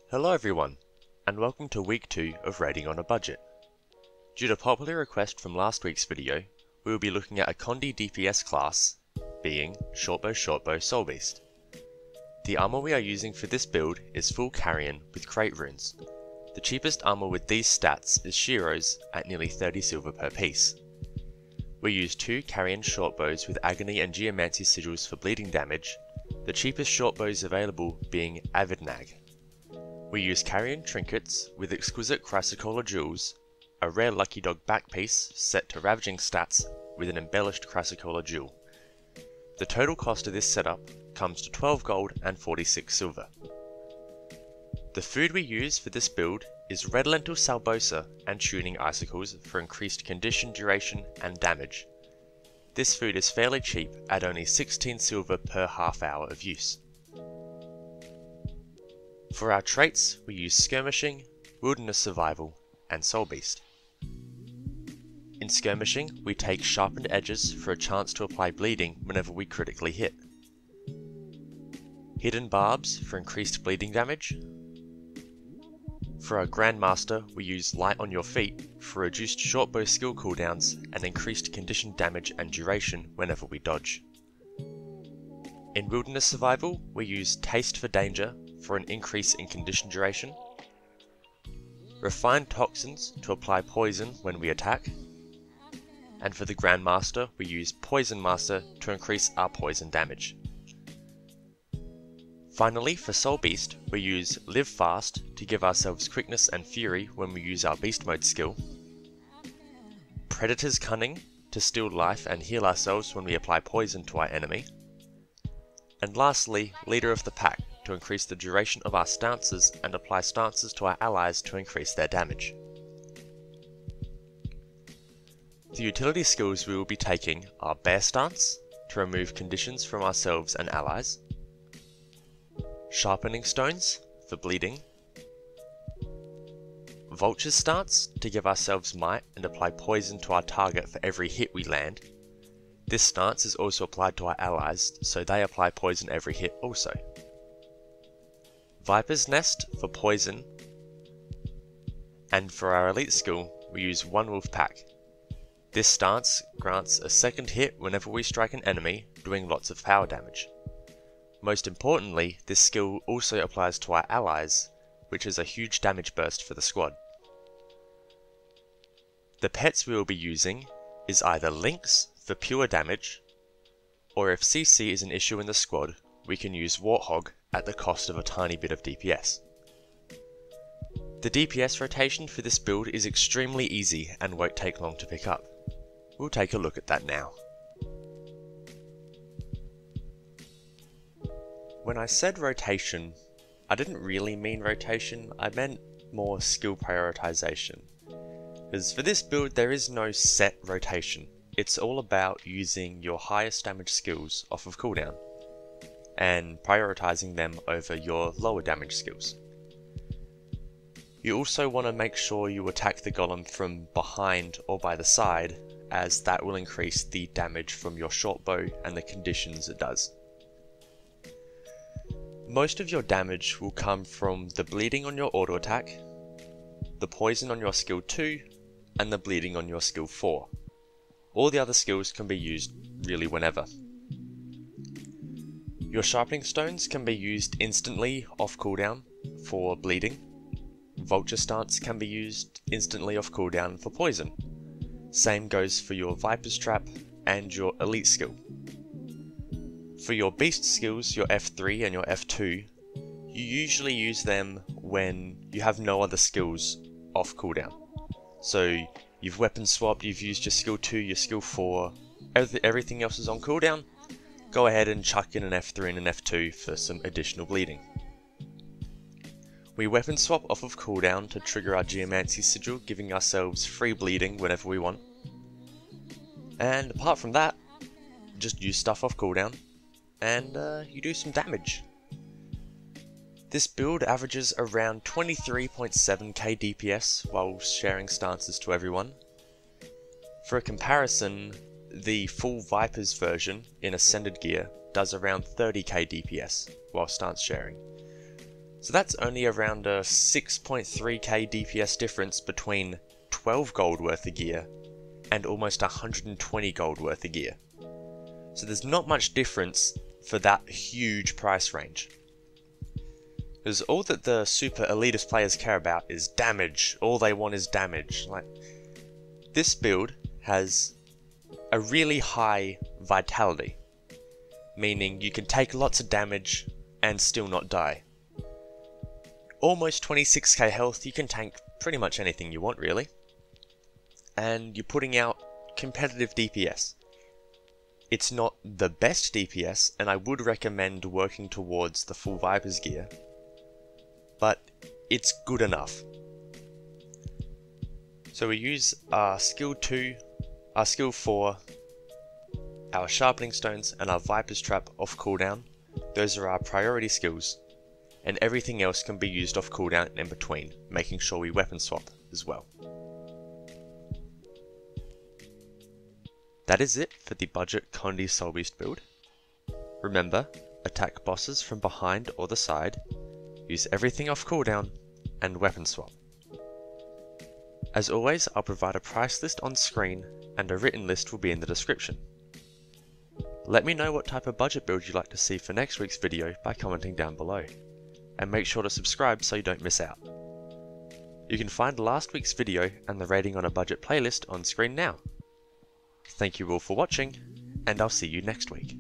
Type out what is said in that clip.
Hello everyone, and welcome to week 2 of Raiding on a Budget. Due to popular request from last week's video, we will be looking at a Condi DPS class, being Shortbow Soulbeast. The armor we are using for this build is full Carrion with Krait runes. The cheapest armor with these stats is Shiro's at nearly 30 silver per piece. We use 2 Carrion shortbows with Agony and Geomancy sigils for bleeding damage, the cheapest shortbows available being Avirdanag. We use Carrion trinkets with Exquisite Chrysocola jewels, a rare Lucky Dog back piece set to Ravaging stats with an Embellished Chrysocola jewel. The total cost of this setup comes to 12 gold and 46 silver. The food we use for this build is Red-Lentil Saobosa and tuning icicles for increased condition, duration and damage. This food is fairly cheap at only 16 silver per half hour of use. For our traits, we use Skirmishing, Wilderness Survival, and Soulbeast. In Skirmishing, we take Sharpened Edges for a chance to apply bleeding whenever we critically hit. Hidden Barbs for increased bleeding damage. For our Grandmaster, we use Light on Your Feet for reduced shortbow skill cooldowns and increased condition damage and duration whenever we dodge. In Wilderness Survival, we use Taste for Danger for an increase in condition duration, Refined Toxins to apply poison when we attack, and for the Grandmaster we use Poison Master to increase our poison damage. Finally, for Soulbeast, we use Live Fast to give ourselves quickness and fury when we use our beast mode skill, Predator's Cunning to steal life and heal ourselves when we apply poison to our enemy, and lastly, Leader of the Pack to increase the duration of our stances and apply stances to our allies to increase their damage. The utility skills we will be taking are Bear Stance to remove conditions from ourselves and allies, Sharpening Stones for bleeding, Vulture's Stance to give ourselves might and apply poison to our target for every hit we land. This stance is also applied to our allies, so they apply poison every hit also. Viper's Nest for poison, and for our elite skill we use One Wolf Pack. This stance grants a second hit whenever we strike an enemy, doing lots of power damage. Most importantly, this skill also applies to our allies, which is a huge damage burst for the squad. The pets we will be using is either Lynx for pure damage, or if CC is an issue in the squad, we can use Warthog at the cost of a tiny bit of DPS. The DPS rotation for this build is extremely easy and won't take long to pick up. We'll take a look at that now. When I said rotation, I didn't really mean rotation, I meant more skill prioritization. Because for this build there is no set rotation. It's all about using your highest damage skills off of cooldown, and prioritizing them over your lower damage skills. You also want to make sure you attack the golem from behind or by the side, as that will increase the damage from your shortbow and the conditions it does. Most of your damage will come from the bleeding on your auto attack, the poison on your skill 2, and the bleeding on your skill 4. All the other skills can be used really whenever. Your Sharpening Stones can be used instantly off cooldown for bleeding. Vulture Stance can be used instantly off cooldown for poison. Same goes for your Viper's Trap and your elite skill. For your beast skills, your F3 and your F2, you usually use them when you have no other skills off cooldown. So you've weapon swapped, you've used your skill 2, your skill 4, everything else is on cooldown. Go ahead and chuck in an F3 and an F2 for some additional bleeding. We weapon swap off of cooldown to trigger our Geomancy Sigil, giving ourselves free bleeding whenever we want. And apart from that, just use stuff off cooldown, and you do some damage. This build averages around 23.7k DPS while sharing stances to everyone. For a comparison, the full Vipers version in Ascended gear does around 30k DPS while stance sharing. So that's only around a 6.3k DPS difference between 12 gold worth of gear and almost 120 gold worth of gear. So there's not much difference for that huge price range. Because all that the super elitist players care about is damage. All they want is damage. Like, this build has a really high vitality, meaning you can take lots of damage and still not die. Almost 26k health, you can tank pretty much anything you want really. And you're putting out competitive DPS. It's not the best DPS, and I would recommend working towards the full Viper's gear, but it's good enough. So we use our skill 2, our skill 4, our Sharpening Stones, and our Viper's Trap off cooldown. Those are our priority skills, and everything else can be used off cooldown and in between, making sure we weapon swap as well. That is it for the budget Condi Soulbeast build. Remember, attack bosses from behind or the side, use everything off cooldown, and weapon swap. As always, I'll provide a price list on screen, and a written list will be in the description. Let me know what type of budget build you'd like to see for next week's video by commenting down below, and make sure to subscribe so you don't miss out. You can find last week's video and the Rating on a Budget playlist on screen now. Thank you all for watching, and I'll see you next week.